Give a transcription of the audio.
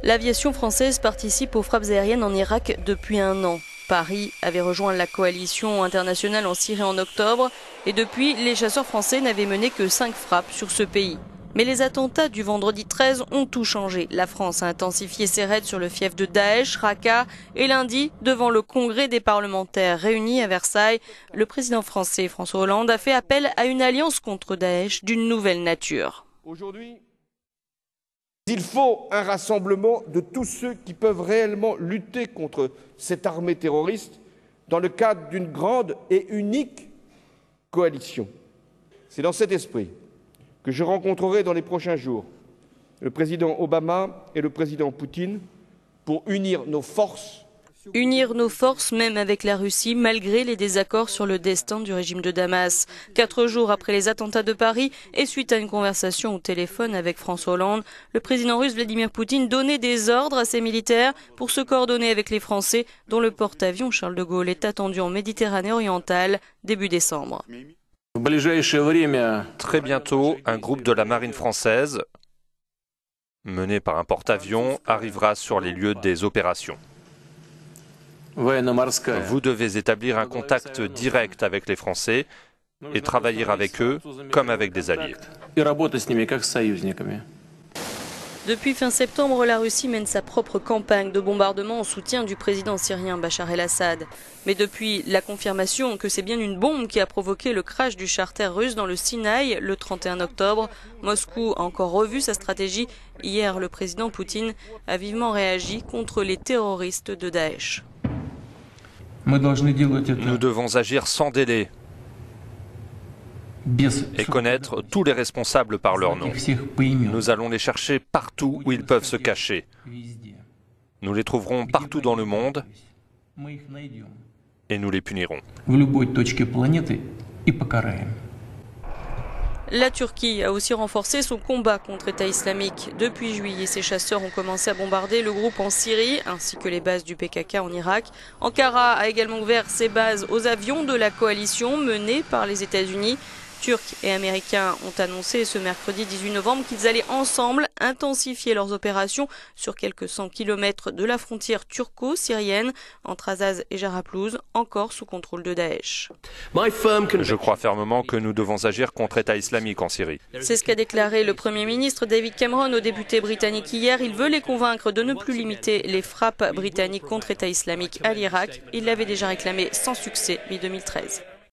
L'aviation française participe aux frappes aériennes en Irak depuis un an. Paris avait rejoint la coalition internationale en Syrie en octobre et depuis, les chasseurs français n'avaient mené que 5 frappes sur ce pays. Mais les attentats du vendredi 13 ont tout changé. La France a intensifié ses raids sur le fief de Daesh, Raqqa, et lundi, devant le congrès des parlementaires réunis à Versailles, le président français François Hollande a fait appel à une alliance contre Daesh d'une nouvelle nature. Aujourd'hui, il faut un rassemblement de tous ceux qui peuvent réellement lutter contre cette armée terroriste dans le cadre d'une grande et unique coalition. C'est dans cet esprit que je rencontrerai dans les prochains jours le président Obama et le président Poutine pour unir nos forces. Unir nos forces, même avec la Russie, malgré les désaccords sur le destin du régime de Damas. 4 jours après les attentats de Paris et suite à une conversation au téléphone avec François Hollande, le président russe Vladimir Poutine donnait des ordres à ses militaires pour se coordonner avec les Français, dont le porte-avions Charles de Gaulle est attendu en Méditerranée orientale début décembre. Très bientôt, un groupe de la marine française, mené par un porte-avions, arrivera sur les lieux des opérations. Vous devez établir un contact direct avec les Français et travailler avec eux comme avec des alliés. Depuis fin septembre, la Russie mène sa propre campagne de bombardement en soutien du président syrien Bachar el-Assad. Mais depuis la confirmation que c'est bien une bombe qui a provoqué le crash du charter russe dans le Sinaï le 31 octobre, Moscou a encore revu sa stratégie. Hier, le président Poutine a vivement réagi contre les terroristes de Daesh. Nous devons agir sans délai et connaître tous les responsables par leur nom. Nous allons les chercher partout où ils peuvent se cacher. Nous les trouverons partout dans le monde et nous les punirons. La Turquie a aussi renforcé son combat contre l'État islamique. Depuis juillet, ses chasseurs ont commencé à bombarder le groupe en Syrie, ainsi que les bases du PKK en Irak. Ankara a également ouvert ses bases aux avions de la coalition menée par les États-Unis. Turcs et Américains ont annoncé ce mercredi 18 novembre qu'ils allaient ensemble intensifier leurs opérations sur quelques 100 km de la frontière turco-syrienne entre Azaz et Jarablouz, encore sous contrôle de Daesh. Je crois fermement que nous devons agir contre l'État islamique en Syrie. C'est ce qu'a déclaré le Premier ministre David Cameron aux députés britanniques hier. Il veut les convaincre de ne plus limiter les frappes britanniques contre l'État islamique à l'Irak. Il l'avait déjà réclamé sans succès mi-2013.